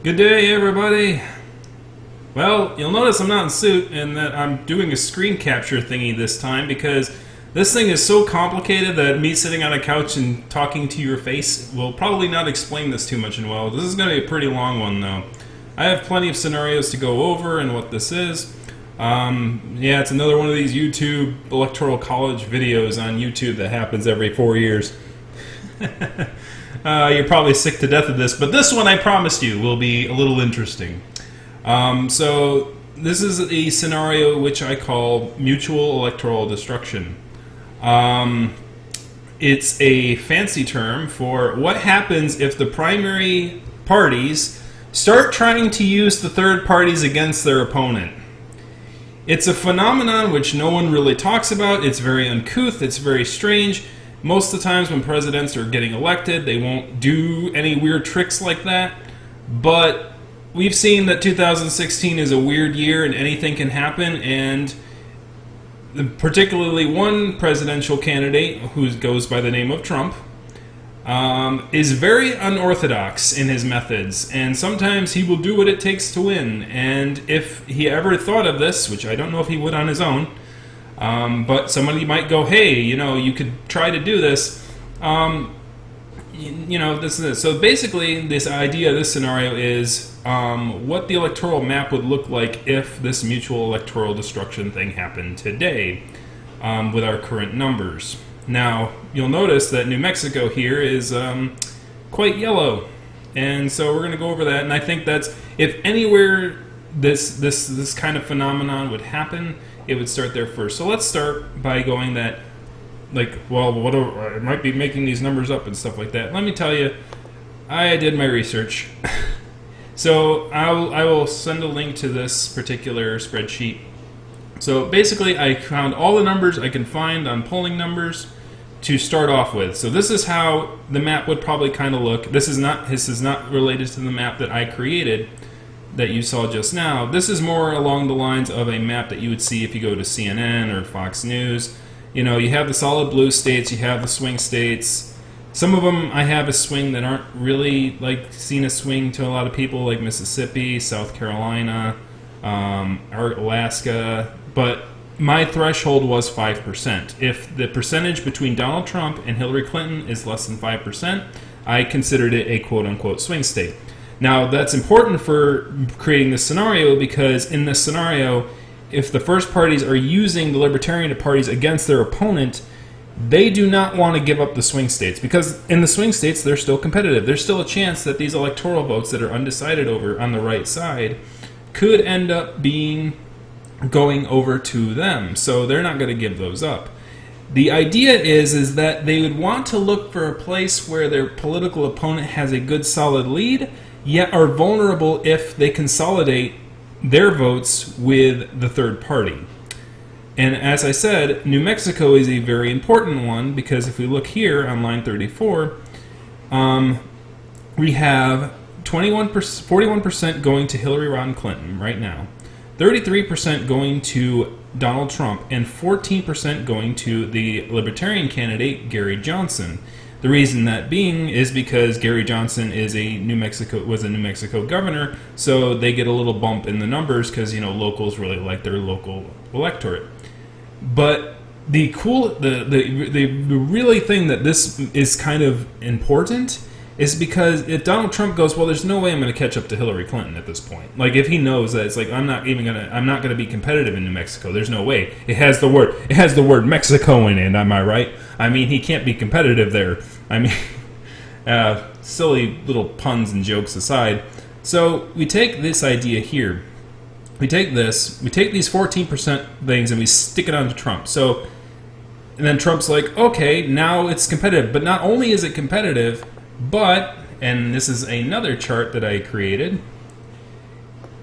Good day, everybody. Well, you'll notice I'm not in suit and that I'm doing a screen capture thingy this time because this thing is so complicated that me sitting on a couch and talking to your face will probably not explain this too much and well. This is going to be a pretty long one, though. I have plenty of scenarios to go over and what this is. Yeah, it's another one of these YouTube Electoral College videos on YouTube that happens every 4 years. You're probably sick to death of this, but this one I promised you will be a little interesting. So this is a scenario which I call Mutual Electoral Destruction. It's a fancy term for what happens if the primary parties start trying to use the third parties against their opponent. It's a phenomenon which no one really talks about. It's very uncouth. It's very strange. Most of the times when presidents are getting elected, they won't do any weird tricks like that. But we've seen that 2016 is a weird year and anything can happen. And particularly one presidential candidate who goes by the name of Trump is very unorthodox in his methods. And sometimes he will do what it takes to win. And if he ever thought of this, which I don't know if he would on his own, but somebody might go, hey, you could try to do this. This is it. So basically, this idea, this scenario is what the electoral map would look like if this mutual electoral destruction thing happened today with our current numbers. Now, you'll notice that New Mexico here is quite yellow. And so we're going to go over that. And I think that's, if anywhere this kind of phenomenon would happen, it would start there first. So let's start by going that, I might be making these numbers up and stuff like that. Let me tell you, I did my research. So I will send a link to this particular spreadsheet. So basically, I found all the numbers I can find on polling numbers to start off with. So this is how the map would probably kind of look. This is not related to the map that I created that you saw just now. This is more along the lines of a map that you would see if you go to CNN or Fox News. You have the solid blue states, you have the swing states. Some of them I have a swing that aren't really seen a swing to a lot of people, like Mississippi, South Carolina, or Alaska. But my threshold was 5%. If the percentage between Donald Trump and Hillary Clinton is less than 5%, I considered it a quote-unquote swing state. Now, that's important for creating this scenario because in this scenario, if the first parties are using the libertarian parties against their opponent, they do not want to give up the swing states because in the swing states, they're still competitive. There's still a chance that these electoral votes that are undecided over on the right side could end up going over to them. So they're not going to give those up. The idea is that they would want to look for a place where their political opponent has a good solid lead, yet are vulnerable if they consolidate their votes with the third party. And as I said, New Mexico is a very important one because if we look here on line 34, we have 41% going to Hillary Rodham Clinton right now, 33% going to Donald Trump, and 14% going to the Libertarian candidate Gary Johnson. The reason that being is because Gary Johnson was a New Mexico governor, so they get a little bump in the numbers because locals really like their local electorate. But the really thing that this is kind of important is because if Donald Trump goes, well, there's no way I'm going to catch up to Hillary Clinton at this point. If he knows that it's I'm not going to be competitive in New Mexico. There's no way. It has the word Mexico in it. Am I right? I mean, he can't be competitive there. I mean, silly little puns and jokes aside. So we take this idea here. We take these 14% things and we stick it onto Trump. So, and then Trump's like, okay, now it's competitive. But not only is it competitive, but, and this is another chart that I created,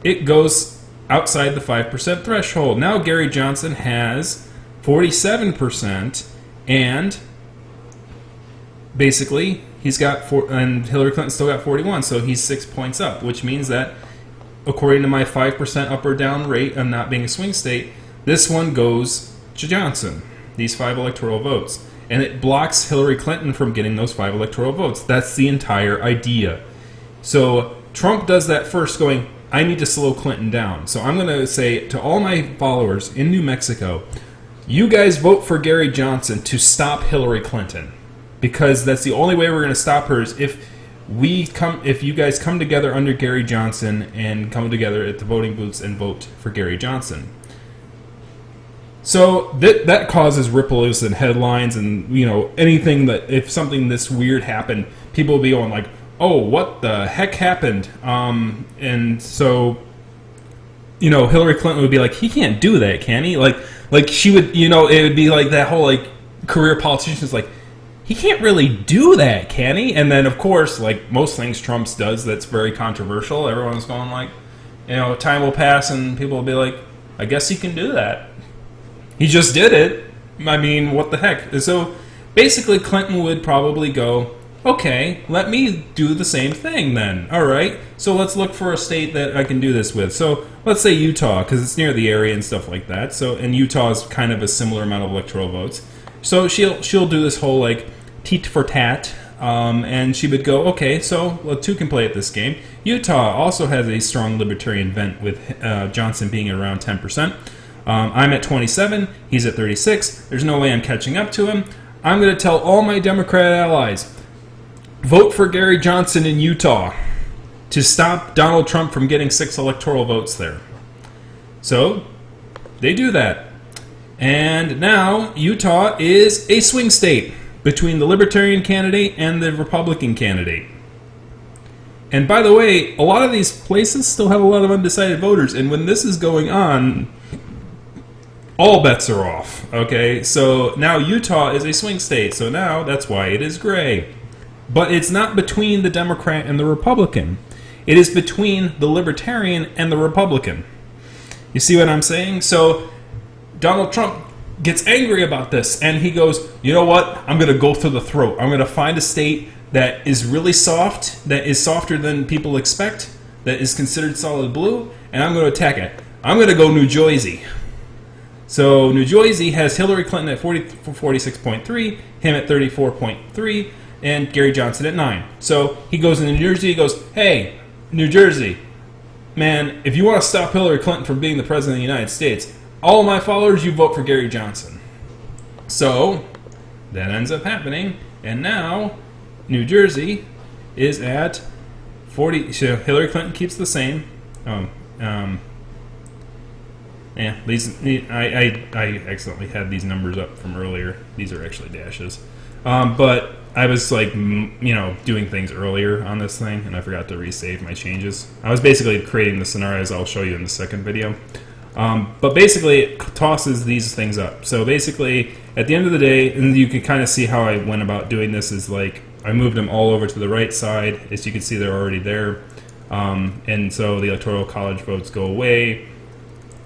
it goes outside the 5% threshold. Now Gary Johnson has 47%, and basically he's got and Hillary Clinton still got 41, so he's 6 points up, which means that according to my 5% up or down rate of not being a swing state, this one goes to Johnson, these 5 electoral votes. And it blocks Hillary Clinton from getting those 5 electoral votes. That's the entire idea. So Trump does that first, going, I need to slow Clinton down. So I'm going to say to all my followers in New Mexico, you guys vote for Gary Johnson to stop Hillary Clinton, because that's the only way we're going to stop her, is if you guys come together under Gary Johnson and come together at the voting booths and vote for Gary Johnson. So that causes ripples in headlines, and anything that, if something this weird happened, people will be going like, oh, what the heck happened? And so, Hillary Clinton would be like, he can't do that, can he? Like she would, it would be like that whole like career politicians like, he can't really do that, can he? And then of course, like most things Trump does that's very controversial, everyone's going like, time will pass and people will be like, I guess he can do that. He just did it. I mean, what the heck? So basically Clinton would probably go, okay, let me do the same thing then. All right, so let's look for a state that I can do this with. So let's say Utah, because it's near the area and stuff like that. So, and Utah is kind of a similar amount of electoral votes. So she'll do this whole like teat for tat, and she would go, okay, so two can play at this game. Utah also has a strong libertarian bent, with Johnson being around 10%. I'm at 27, he's at 36. There's no way I'm catching up to him. I'm going to tell all my Democrat allies, vote for Gary Johnson in Utah to stop Donald Trump from getting 6 electoral votes there. So they do that. And now Utah is a swing state between the Libertarian candidate and the Republican candidate. And by the way, a lot of these places still have a lot of undecided voters. And when this is going on, all bets are off. Okay, so now Utah is a swing state. So now that's why it is gray. But it's not between the Democrat and the Republican. It is between the Libertarian and the Republican. You see what I'm saying? So Donald Trump gets angry about this, and he goes, you know what? I'm going to go through the throat. I'm going to find a state that is really soft, that is softer than people expect, that is considered solid blue, and I'm going to attack it. I'm going to go New Jersey. So New Jersey has Hillary Clinton at 46.3, him at 34.3, and Gary Johnson at 9. So he goes into New Jersey, he goes, hey, New Jersey, man, if you want to stop Hillary Clinton from being the president of the United States, all of my followers, you vote for Gary Johnson. So that ends up happening, and now New Jersey is at 40. So Hillary Clinton keeps the same. Yeah, I accidentally had these numbers up from earlier. These are actually dashes. But I was like, doing things earlier on this thing, and I forgot to resave my changes. I was basically creating the scenarios I'll show you in the second video. But basically, it tosses these things up. So basically, at the end of the day, and you can kind of see how I went about doing this, is like, I moved them all over to the right side. As you can see, they're already there. And so the Electoral College votes go away,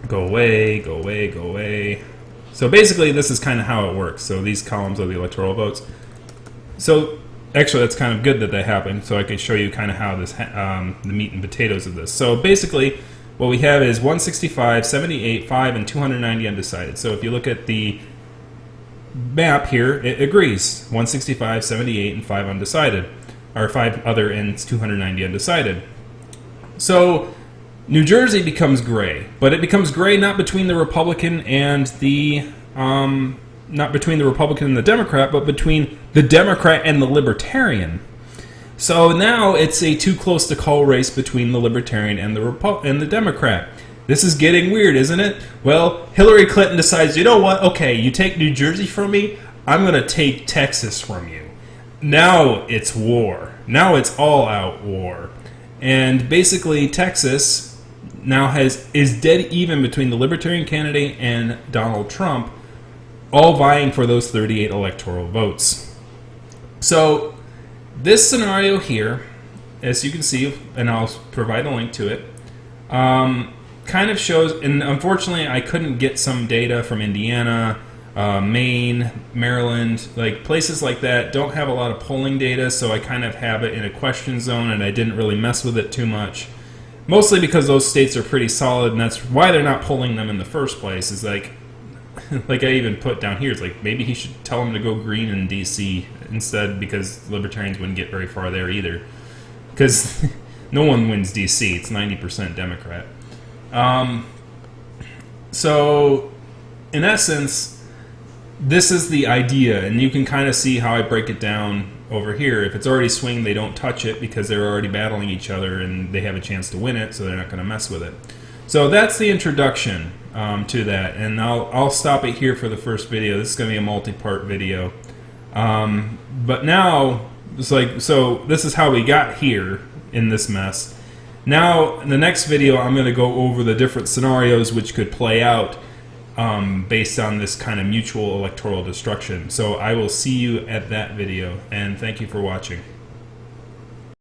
go away, go away, go away. So basically, this is kind of how it works. So these columns are the electoral votes. So actually, that's kind of good that happened. So I can show you kind of how this, the meat and potatoes of this. So basically, what we have is 165, 78, 5, and 290 undecided. So if you look at the map here, it agrees. 165, 78, and 5 undecided. Or 5 other and 290 undecided. So New Jersey becomes gray, but it becomes gray not between the Republican and the Democrat, but between the Democrat and the Libertarian. So now it's a too close to call race between the Libertarian and the Democrat. This is getting weird, isn't it? Well, Hillary Clinton decides, you know what? Okay, you take New Jersey from me, I'm going to take Texas from you. Now it's war. Now it's all-out war. And basically, Texas now is dead even between the Libertarian candidate and Donald Trump, all vying for those 38 electoral votes. So this scenario here, as you can see, and I'll provide a link to it, kind of shows, and unfortunately I couldn't get some data from Indiana, Maine, Maryland, like places like that don't have a lot of polling data, so I kind of have it in a question zone, and I didn't really mess with it too much. Mostly because those states are pretty solid, and that's why they're not polling them in the first place. Is like I even put down here, it's like maybe he should tell them to go green in D.C. instead, because libertarians wouldn't get very far there either. Because No one wins DC. It's 90% Democrat. So, in essence, this is the idea, and you can kind of see how I break it down over here. If it's already swing, they don't touch it because they're already battling each other and they have a chance to win it, so they're not going to mess with it. So that's the introduction to that, and I'll stop it here for the first video. This is going to be a multi-part video. But now, it's like, so this is how we got here in this mess. Now, in the next video, I'm going to go over the different scenarios which could play out based on this kind of mutual electoral destruction. So I will see you at that video, and thank you for watching.